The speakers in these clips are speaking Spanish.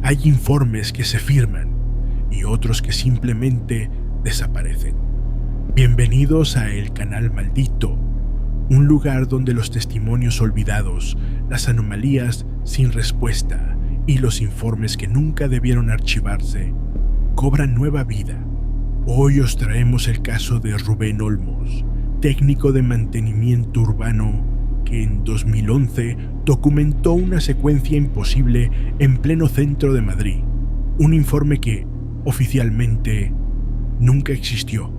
Hay informes que se firman y otros que simplemente desaparecen. Bienvenidos a El Canal Maldito, un lugar donde los testimonios olvidados, las anomalías sin respuesta y los informes que nunca debieron archivarse cobran nueva vida. Hoy os traemos el caso de Rubén Olmos, técnico de mantenimiento urbano que en 2011 documentó una secuencia imposible en pleno centro de Madrid, un informe que, oficialmente, nunca existió.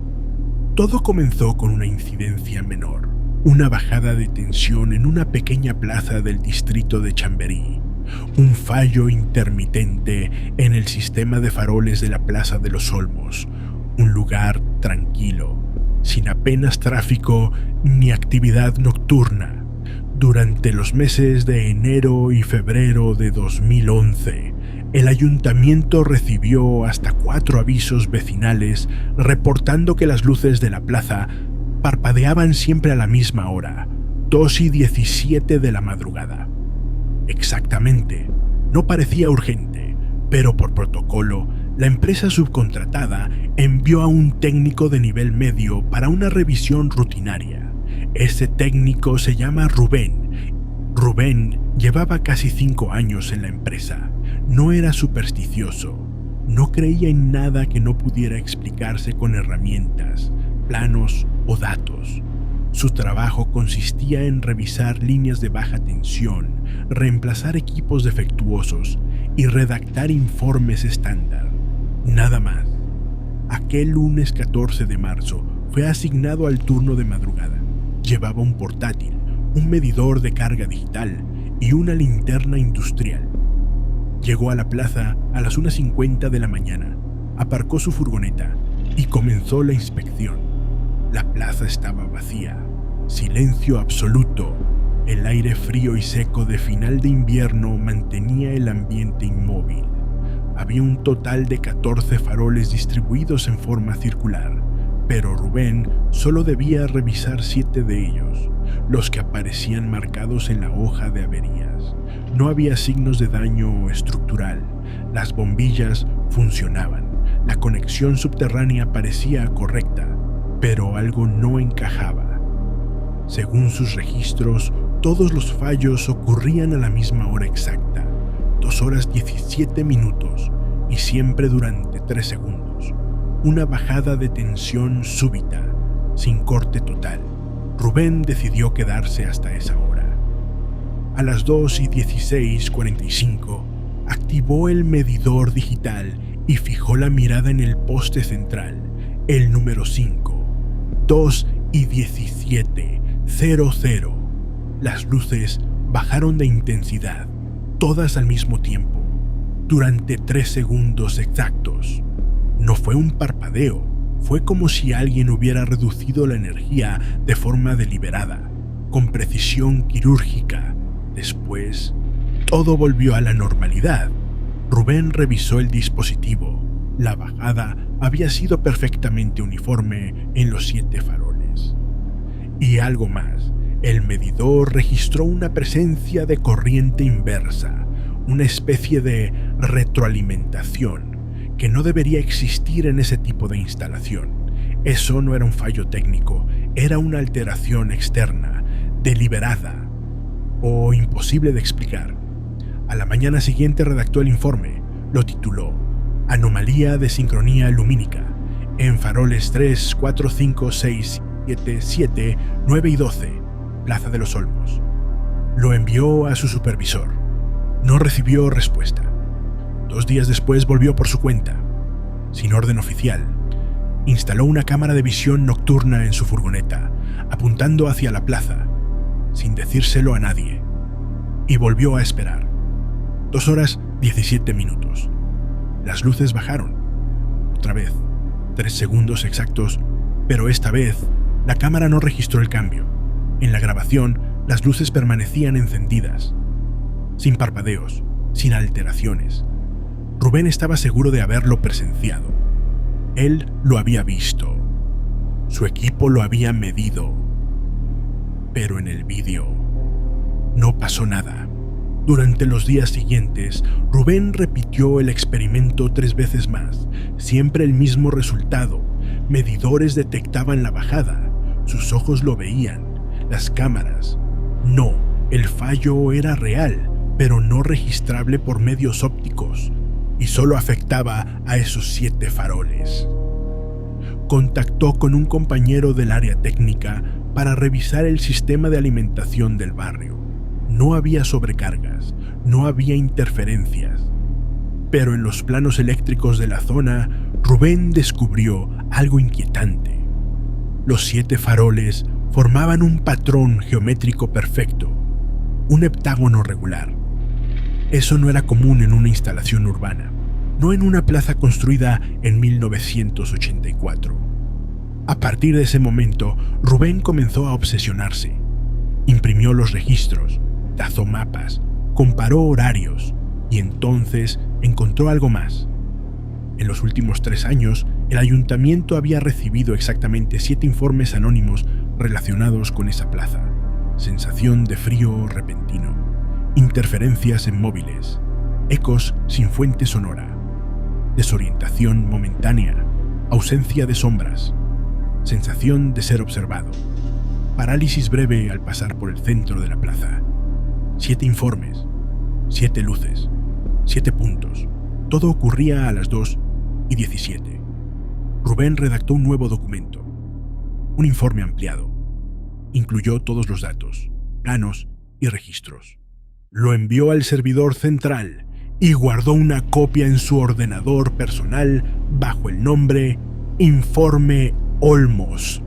Todo comenzó con una incidencia menor, una bajada de tensión en una pequeña plaza del distrito de Chamberí, un fallo intermitente en el sistema de faroles de la Plaza de los Olmos, un lugar tranquilo, sin apenas tráfico ni actividad nocturna. Durante los meses de enero y febrero de 2011, el ayuntamiento recibió hasta 4 avisos vecinales reportando que las luces de la plaza parpadeaban siempre a la misma hora, 2:17 de la madrugada. Exactamente, no parecía urgente, pero por protocolo, la empresa subcontratada envió a un técnico de nivel medio para una revisión rutinaria. Ese técnico se llama Rubén. Rubén llevaba casi 5 años en la empresa. No era supersticioso. No creía en nada que no pudiera explicarse con herramientas, planos o datos. Su trabajo consistía en revisar líneas de baja tensión, reemplazar equipos defectuosos y redactar informes estándar. Nada más. Aquel lunes 14 de marzo fue asignado al turno de madrugada. Llevaba un portátil, un medidor de carga digital y una linterna industrial. Llegó a la plaza a las 1:50 de la mañana, aparcó su furgoneta y comenzó la inspección. La plaza estaba vacía, silencio absoluto. El aire frío y seco de final de invierno mantenía el ambiente inmóvil. Había un total de 14 faroles distribuidos en forma circular, pero Rubén solo debía revisar 7 de ellos, los que aparecían marcados en la hoja de averías. No había signos de daño estructural, las bombillas funcionaban, la conexión subterránea parecía correcta, pero algo no encajaba. Según sus registros, todos los fallos ocurrían a la misma hora exacta, 2:17, y siempre durante 3 segundos. Una bajada de tensión súbita, sin corte total. Rubén decidió quedarse hasta esa hora. A las 2:16:45, activó el medidor digital y fijó la mirada en el poste central, el número 5, 2:17:00. Las luces bajaron de intensidad, todas al mismo tiempo, durante 3 segundos exactos. No fue un parpadeo, fue como si alguien hubiera reducido la energía de forma deliberada, con precisión quirúrgica. Después, todo volvió a la normalidad. Rubén revisó el dispositivo. La bajada había sido perfectamente uniforme en los 7 faroles. Y algo más, el medidor registró una presencia de corriente inversa, una especie de retroalimentación que no debería existir en ese tipo de instalación. Eso no era un fallo técnico, era una alteración externa, deliberada o imposible de explicar. A la mañana siguiente redactó el informe, lo tituló Anomalía de sincronía lumínica en faroles 3, 4, 5, 6, 7, 9 y 12, Plaza de los Olmos. Lo envió a su supervisor. No recibió respuesta. 2 días después volvió por su cuenta, sin orden oficial. Instaló una cámara de visión nocturna en su furgoneta, apuntando hacia la plaza, sin decírselo a nadie, y volvió a esperar. 2:17. Las luces bajaron. Otra vez, 3 segundos exactos, pero esta vez la cámara no registró el cambio. En la grabación, las luces permanecían encendidas, sin parpadeos, sin alteraciones. Rubén estaba seguro de haberlo presenciado. Él lo había visto. Su equipo lo había medido. Pero en el vídeo no pasó nada. Durante los días siguientes, Rubén repitió el experimento 3 veces más, siempre el mismo resultado. Medidores detectaban la bajada, sus ojos lo veían, las cámaras. No, el fallo era real, pero no registrable por medios ópticos, y solo afectaba a esos 7 faroles. Contactó con un compañero del área técnica para revisar el sistema de alimentación del barrio. No había sobrecargas, no había interferencias. Pero en los planos eléctricos de la zona, Rubén descubrió algo inquietante. Los 7 faroles formaban un patrón geométrico perfecto, un heptágono regular. Eso no era común en una instalación urbana, no en una plaza construida en 1984. A partir de ese momento, Rubén comenzó a obsesionarse. Imprimió los registros, trazó mapas, comparó horarios y entonces encontró algo más. En los últimos 3 años, el ayuntamiento había recibido exactamente 7 informes anónimos relacionados con esa plaza. Sensación de frío repentino, interferencias en móviles, ecos sin fuente sonora, desorientación momentánea, ausencia de sombras, sensación de ser observado, parálisis breve al pasar por el centro de la plaza. 7 informes, 7 luces, 7 puntos. Todo ocurría a las 2:17. Rubén redactó un nuevo documento, un informe ampliado. Incluyó todos los datos, planos y registros. Lo envió al servidor central y guardó una copia en su ordenador personal bajo el nombre Informe Olmos.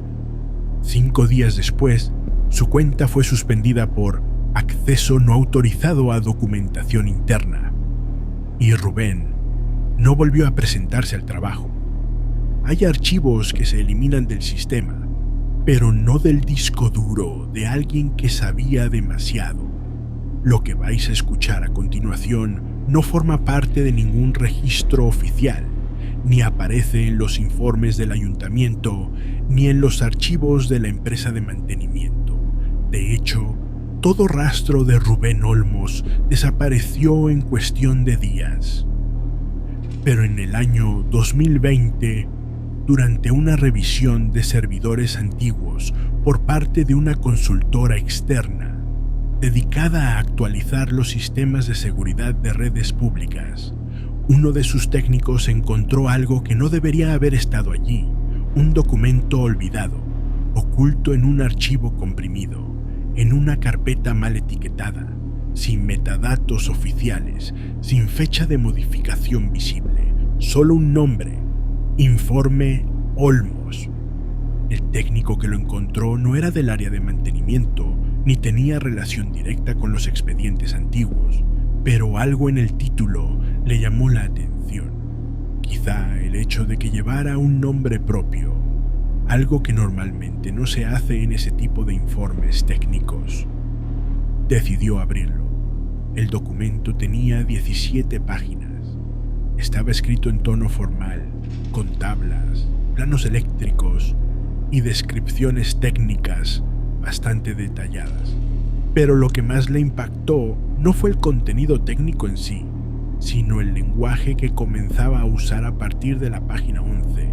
5 días después, su cuenta fue suspendida por acceso no autorizado a documentación interna. Y Rubén no volvió a presentarse al trabajo. Hay archivos que se eliminan del sistema, pero no del disco duro de alguien que sabía demasiado. Lo que vais a escuchar a continuación no forma parte de ningún registro oficial, ni aparece en los informes del ayuntamiento, ni en los archivos de la empresa de mantenimiento. De hecho, todo rastro de Rubén Olmos desapareció en cuestión de días. Pero en el año 2020, durante una revisión de servidores antiguos por parte de una consultora externa, dedicada a actualizar los sistemas de seguridad de redes públicas, uno de sus técnicos encontró algo que no debería haber estado allí, un documento olvidado, oculto en un archivo comprimido, en una carpeta mal etiquetada, sin metadatos oficiales, sin fecha de modificación visible, solo un nombre: Informe Olmos. El técnico que lo encontró no era del área de mantenimiento, ni tenía relación directa con los expedientes antiguos, pero algo en el título le llamó la atención. Quizá el hecho de que llevara un nombre propio, algo que normalmente no se hace en ese tipo de informes técnicos. Decidió abrirlo. El documento tenía 17 páginas. Estaba escrito en tono formal, con tablas, planos eléctricos y descripciones técnicas bastante detalladas. Pero lo que más le impactó no fue el contenido técnico en sí, sino el lenguaje que comenzaba a usar a partir de la página 11.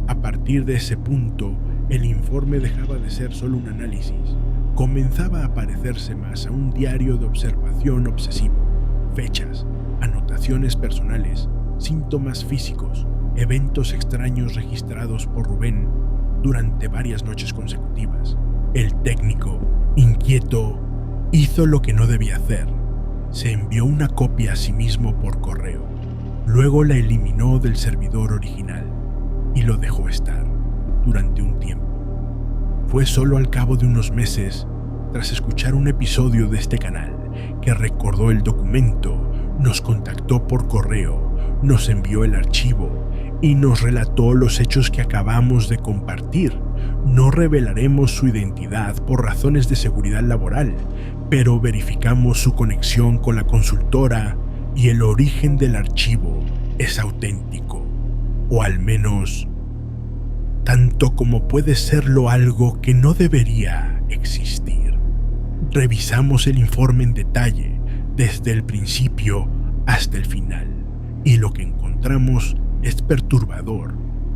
A partir de ese punto, el informe dejaba de ser solo un análisis. Comenzaba a parecerse más a un diario de observación obsesivo. Fechas, anotaciones personales, síntomas físicos, eventos extraños registrados por Rubén durante varias noches consecutivas. El técnico, inquieto, hizo lo que no debía hacer. Se envió una copia a sí mismo por correo. Luego la eliminó del servidor original y lo dejó estar durante un tiempo. Fue solo al cabo de unos meses, tras escuchar un episodio de este canal, que recordó el documento, nos contactó por correo, nos envió el archivo y nos relató los hechos que acabamos de compartir. No revelaremos su identidad por razones de seguridad laboral, pero verificamos su conexión con la consultora y el origen del archivo es auténtico, o al menos tanto como puede serlo algo que no debería existir. Revisamos el informe en detalle, desde el principio hasta el final. Y lo que encontramos es perturbador.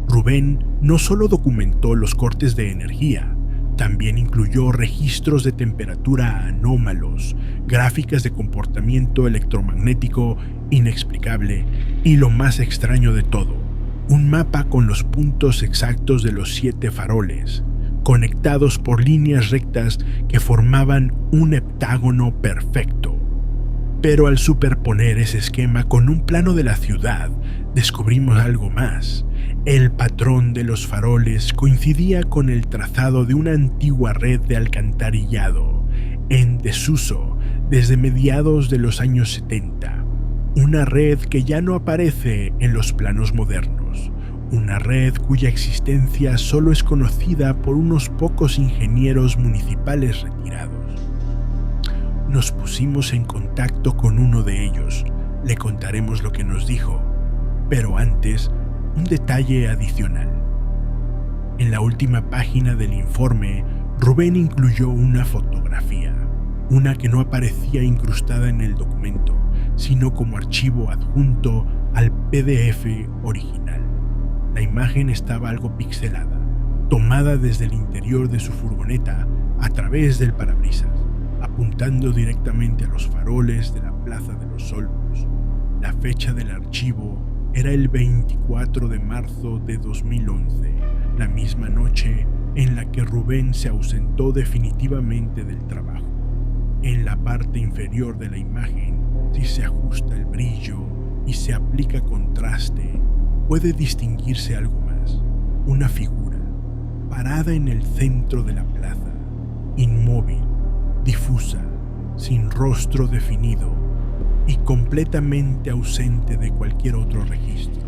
Rubén no solo documentó los cortes de energía, también incluyó registros de temperatura anómalos, gráficas de comportamiento electromagnético inexplicable y, lo más extraño de todo, un mapa con los puntos exactos de los 7 faroles, conectados por líneas rectas que formaban un heptágono perfecto. Pero al superponer ese esquema con un plano de la ciudad, descubrimos algo más. El patrón de los faroles coincidía con el trazado de una antigua red de alcantarillado, en desuso desde mediados de los años 70. Una red que ya no aparece en los planos modernos. Una red cuya existencia solo es conocida por unos pocos ingenieros municipales retirados. Nos pusimos en contacto con uno de ellos. Le contaremos lo que nos dijo. Pero antes, un detalle adicional. En la última página del informe, Rubén incluyó una fotografía. Una que no aparecía incrustada en el documento, sino como archivo adjunto al PDF original. La imagen estaba algo pixelada, tomada desde el interior de su furgoneta a través del parabrisas, apuntando directamente a los faroles de la Plaza de los Olmos. La fecha del archivo era el 24 de marzo de 2011, la misma noche en la que Rubén se ausentó definitivamente del trabajo. En la parte inferior de la imagen, si se ajusta el brillo y se aplica contraste, puede distinguirse algo más. Una figura, parada en el centro de la plaza, inmóvil, difusa, sin rostro definido y completamente ausente de cualquier otro registro.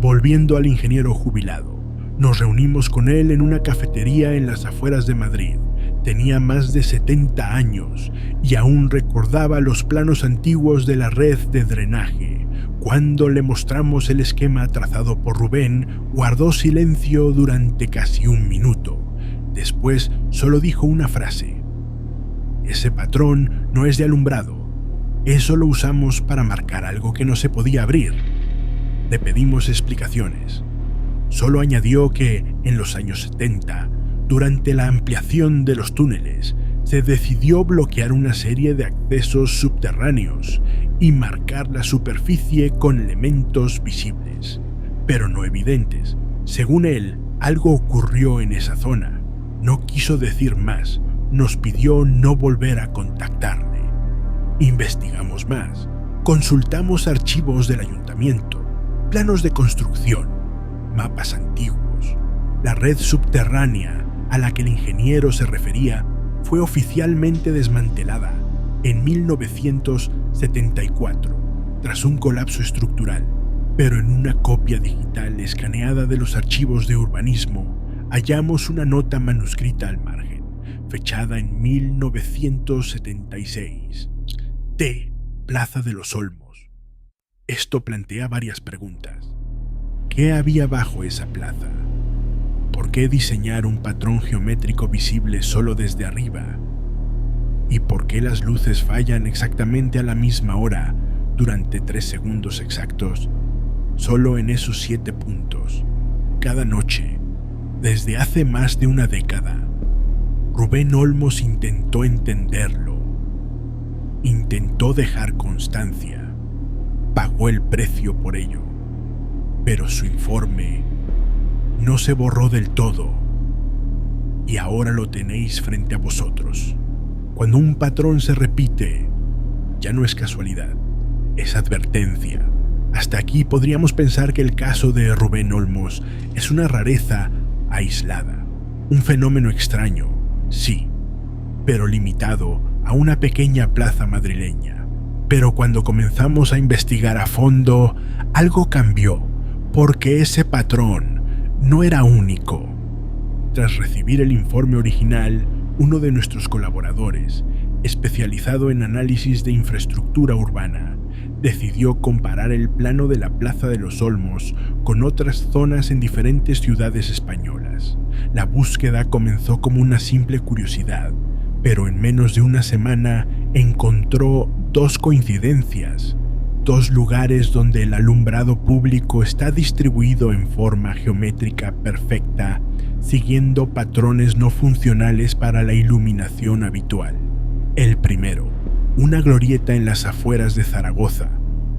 Volviendo al ingeniero jubilado, nos reunimos con él en una cafetería en las afueras de Madrid. Tenía más de 70 años y aún recordaba los planos antiguos de la red de drenaje. Cuando le mostramos el esquema trazado por Rubén, guardó silencio durante casi un minuto. Después solo dijo una frase: «Ese patrón no es de alumbrado. Eso lo usamos para marcar algo que no se podía abrir». Le pedimos explicaciones. Solo añadió que, en los años 70, durante la ampliación de los túneles, se decidió bloquear una serie de accesos subterráneos y marcar la superficie con elementos visibles, pero no evidentes. Según él, algo ocurrió en esa zona. No quiso decir más. Nos pidió no volver a contactarle. Investigamos más. Consultamos archivos del ayuntamiento, planos de construcción, mapas antiguos. La red subterránea a la que el ingeniero se refería fue oficialmente desmantelada en 1974, tras un colapso estructural, pero en una copia digital escaneada de los archivos de urbanismo hallamos una nota manuscrita al margen, fechada en 1976. T. Plaza de los Olmos. Esto plantea varias preguntas. ¿Qué había bajo esa plaza? ¿Por qué diseñar un patrón geométrico visible solo desde arriba? ¿Y por qué las luces fallan exactamente a la misma hora durante 3 segundos exactos? Solo en esos 7 puntos, cada noche, desde hace más de una década. Rubén Olmos intentó entenderlo. Intentó dejar constancia. Pagó el precio por ello. Pero su informe no se borró del todo. Y ahora lo tenéis frente a vosotros. Cuando un patrón se repite, ya no es casualidad, es advertencia. Hasta aquí podríamos pensar que el caso de Rubén Olmos es una rareza aislada, un fenómeno extraño, sí, pero limitado a una pequeña plaza madrileña. Pero cuando comenzamos a investigar a fondo, algo cambió, porque ese patrón no era único. Tras recibir el informe original, uno de nuestros colaboradores, especializado en análisis de infraestructura urbana, decidió comparar el plano de la Plaza de los Olmos con otras zonas en diferentes ciudades españolas. La búsqueda comenzó como una simple curiosidad, pero en menos de una semana encontró dos coincidencias, dos lugares donde el alumbrado público está distribuido en forma geométrica perfecta, siguiendo patrones no funcionales para la iluminación habitual. El primero, una glorieta en las afueras de Zaragoza,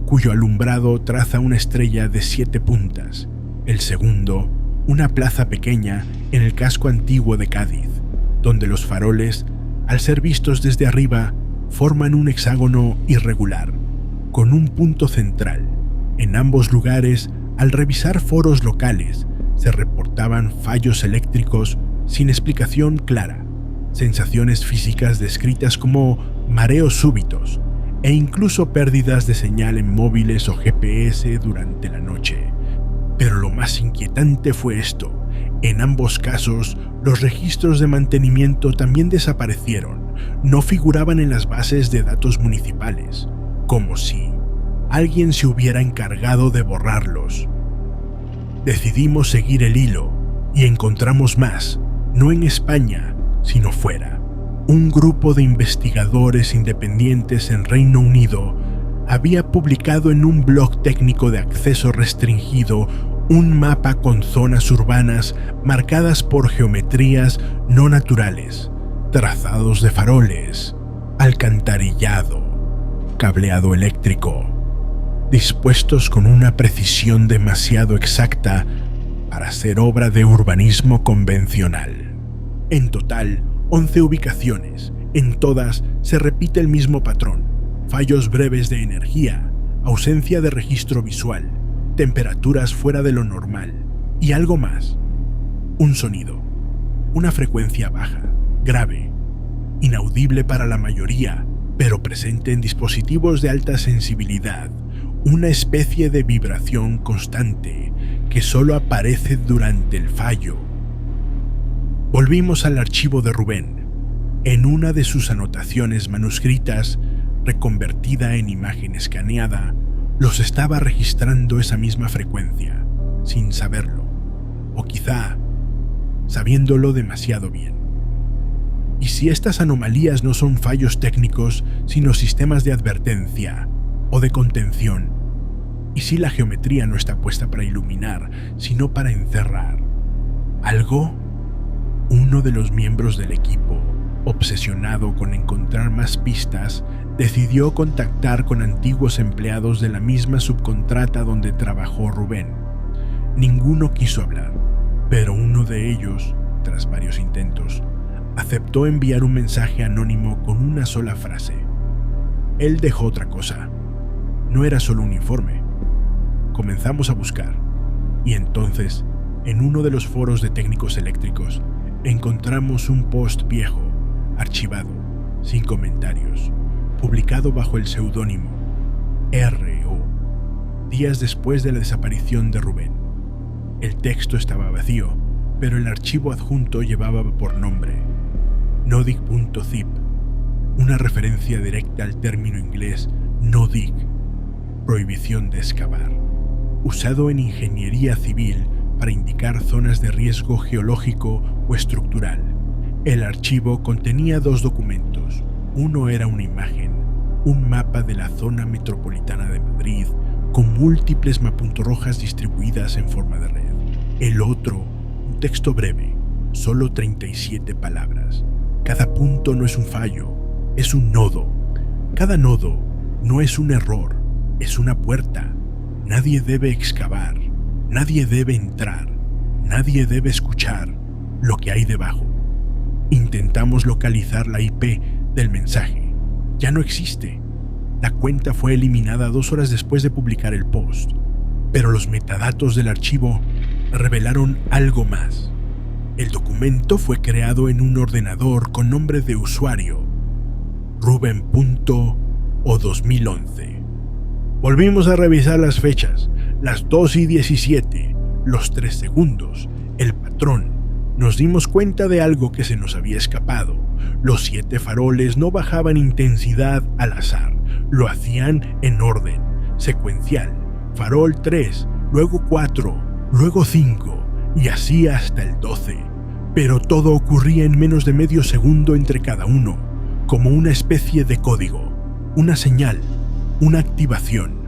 cuyo alumbrado traza una estrella de 7 puntas. El segundo, una plaza pequeña en el casco antiguo de Cádiz, donde los faroles, al ser vistos desde arriba, forman un hexágono irregular, con un punto central. En ambos lugares, al revisar foros locales, se reportaban fallos eléctricos sin explicación clara, sensaciones físicas descritas como mareos súbitos e incluso pérdidas de señal en móviles o GPS durante la noche. Pero lo más inquietante fue esto: en ambos casos, los registros de mantenimiento también desaparecieron, no figuraban en las bases de datos municipales, como si alguien se hubiera encargado de borrarlos. Decidimos seguir el hilo y encontramos más, no en España, sino fuera. Un grupo de investigadores independientes en Reino Unido había publicado en un blog técnico de acceso restringido un mapa con zonas urbanas marcadas por geometrías no naturales, trazados de faroles, alcantarillado, cableado eléctrico, dispuestos con una precisión demasiado exacta para ser obra de urbanismo convencional. En total, 11 ubicaciones. En todas se repite el mismo patrón: fallos breves de energía, ausencia de registro visual, temperaturas fuera de lo normal y algo más. Un sonido, una frecuencia baja, grave, inaudible para la mayoría, pero presente en dispositivos de alta sensibilidad, una especie de vibración constante que solo aparece durante el fallo. Volvimos al archivo de Rubén. En una de sus anotaciones manuscritas, reconvertida en imagen escaneada, los estaba registrando esa misma frecuencia, sin saberlo, o quizá sabiéndolo demasiado bien. ¿Y si estas anomalías no son fallos técnicos, sino sistemas de advertencia o de contención? ¿Y si la geometría no está puesta para iluminar, sino para encerrar algo? Uno de los miembros del equipo, obsesionado con encontrar más pistas, decidió contactar con antiguos empleados de la misma subcontrata donde trabajó Rubén. Ninguno quiso hablar, pero uno de ellos, tras varios intentos, aceptó enviar un mensaje anónimo con una sola frase. Él dejó otra cosa. No era solo un informe. Comenzamos a buscar, y entonces, en uno de los foros de técnicos eléctricos, encontramos un post viejo, archivado, sin comentarios, publicado bajo el seudónimo R.O., días después de la desaparición de Rubén. El texto estaba vacío, pero el archivo adjunto llevaba por nombre nodic.zip, una referencia directa al término inglés no dig, prohibición de excavar, usado en ingeniería civil para indicar zonas de riesgo geológico o estructural. El archivo contenía 2 documentos. Uno era una imagen, un mapa de la zona metropolitana de Madrid, con múltiples mapuntorrojas distribuidas en forma de red. El otro, un texto breve, solo 37 palabras. Cada punto no es un fallo, es un nodo. Cada nodo no es un error, es una puerta. Nadie debe excavar, nadie debe entrar, nadie debe escuchar lo que hay debajo. Intentamos localizar la IP del mensaje. Ya no existe. La cuenta fue eliminada 2 horas después de publicar el post, pero los metadatos del archivo revelaron algo más. El documento fue creado en un ordenador con nombre de usuario Ruben.o2011. Volvimos a revisar las fechas, las 2:17, los 3 segundos, el patrón. Nos dimos cuenta de algo que se nos había escapado. Los 7 faroles no bajaban intensidad al azar, lo hacían en orden, secuencial. Farol 3, luego 4, luego 5, y así hasta el 12. Pero todo ocurría en menos de medio segundo entre cada uno. como una especie de código, una señal, una activación.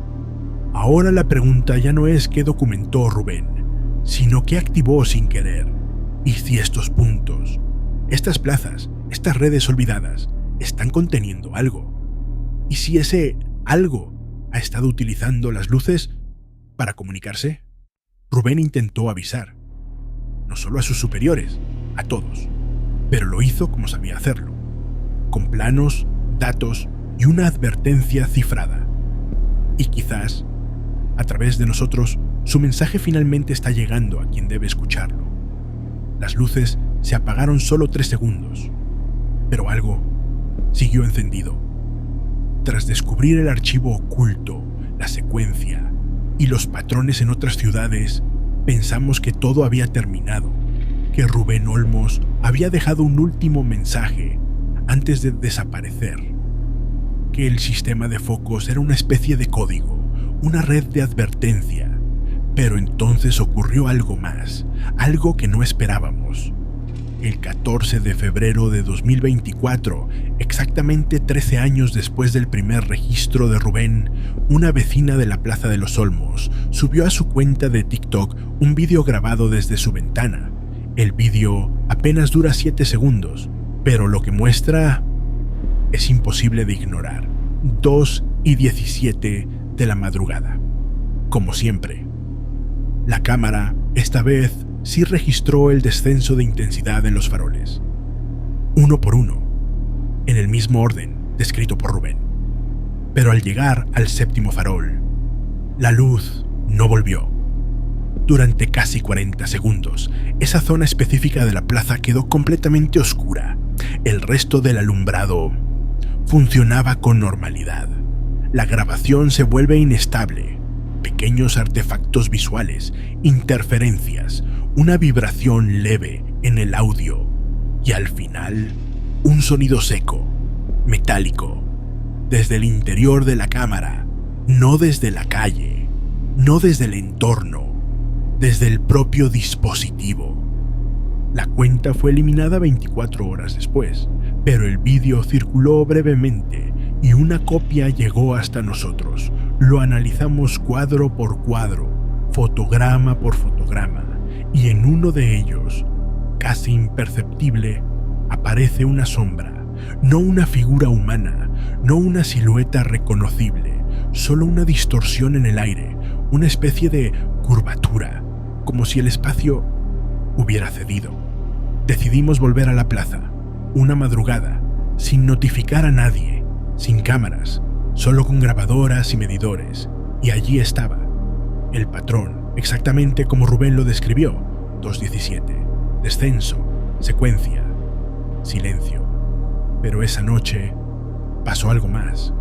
Ahora la pregunta ya no es qué documentó Rubén, sino qué activó sin querer. Y si estos puntos, estas plazas, estas redes olvidadas, están conteniendo algo. Y si ese algo ha estado utilizando las luces para comunicarse. Rubén intentó avisar, no solo a sus superiores, a todos, pero lo hizo como sabía hacerlo, con planos, datos y una advertencia cifrada. Y quizás, a través de nosotros, su mensaje finalmente está llegando a quien debe escucharlo. Las luces se apagaron solo 3 segundos, pero algo siguió encendido. Tras descubrir el archivo oculto, la secuencia y los patrones en otras ciudades, pensamos que todo había terminado, que Rubén Olmos había dejado un último mensaje antes de desaparecer, que el sistema de focos era una especie de código, una red de advertencia. Pero entonces ocurrió algo más, algo que no esperábamos. El 14 de febrero de 2024, exactamente 13 años después del primer registro de Rubén, una vecina de la Plaza de los Olmos subió a su cuenta de TikTok un vídeo grabado desde su ventana. El vídeo apenas dura 7 segundos, pero lo que muestra es imposible de ignorar. 2:17 de la madrugada. Como siempre, la cámara, esta vez, sí registró el descenso de intensidad en los faroles, uno por uno, en el mismo orden descrito por Rubén. Pero al llegar al 7º farol, la luz no volvió. Durante casi 40 segundos, esa zona específica de la plaza quedó completamente oscura. El resto del alumbrado funcionaba con normalidad. La grabación se vuelve inestable. Pequeños artefactos visuales, interferencias, una vibración leve en el audio y al final un sonido seco, metálico, desde el interior de la cámara, no desde la calle, no desde el entorno, desde el propio dispositivo. La cuenta fue eliminada 24 horas después, pero el vídeo circuló brevemente y una copia llegó hasta nosotros. Lo analizamos cuadro por cuadro, fotograma por fotograma, y en uno de ellos, casi imperceptible, aparece una sombra, no una figura humana, no una silueta reconocible, solo una distorsión en el aire, una especie de curvatura, como si el espacio hubiera cedido. Decidimos volver a la plaza, una madrugada, sin notificar a nadie, sin cámaras, solo con grabadoras y medidores, y allí estaba, el patrón, exactamente como Rubén lo describió: 2:17, descenso, secuencia, silencio. Pero esa noche pasó algo más.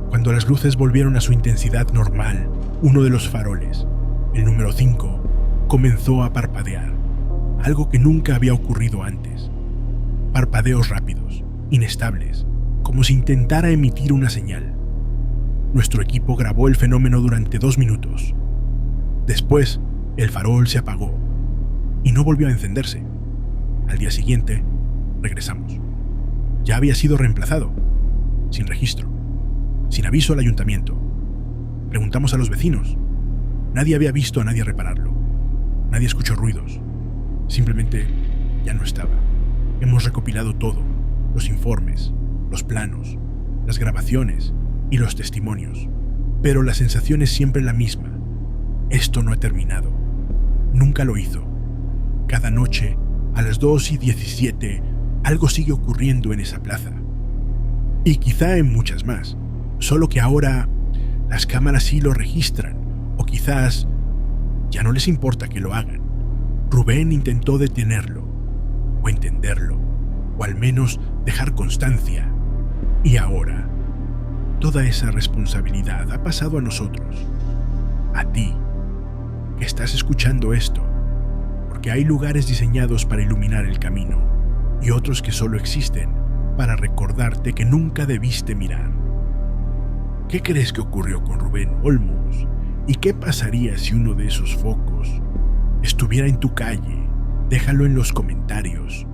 Cuando las luces volvieron a su intensidad normal, uno de los faroles, el número 5, comenzó a parpadear, algo que nunca había ocurrido antes. Parpadeos rápidos, inestables, como si intentara emitir una señal. Nuestro equipo grabó el fenómeno durante 2 minutos. Después, el farol se apagó y no volvió a encenderse. Al día siguiente, regresamos. Ya había sido reemplazado, sin registro, sin aviso al ayuntamiento. Preguntamos a los vecinos. Nadie había visto a nadie repararlo. Nadie escuchó ruidos. Simplemente ya no estaba. Hemos recopilado todo: los informes, los planos, las grabaciones y los testimonios. Pero la sensación es siempre la misma. Esto no ha terminado. Nunca lo hizo. Cada noche, a las 2:17, algo sigue ocurriendo en esa plaza. Y quizá en muchas más. Solo que ahora las cámaras sí lo registran. O quizás ya no les importa que lo hagan. Rubén intentó detenerlo, o entenderlo, o al menos dejar constancia. Y ahora, toda esa responsabilidad ha pasado a nosotros, a ti, que estás escuchando esto, porque hay lugares diseñados para iluminar el camino y otros que solo existen para recordarte que nunca debiste mirar. ¿Qué crees que ocurrió con Rubén Olmos? ¿Y qué pasaría si uno de esos focos estuviera en tu calle? Déjalo en los comentarios.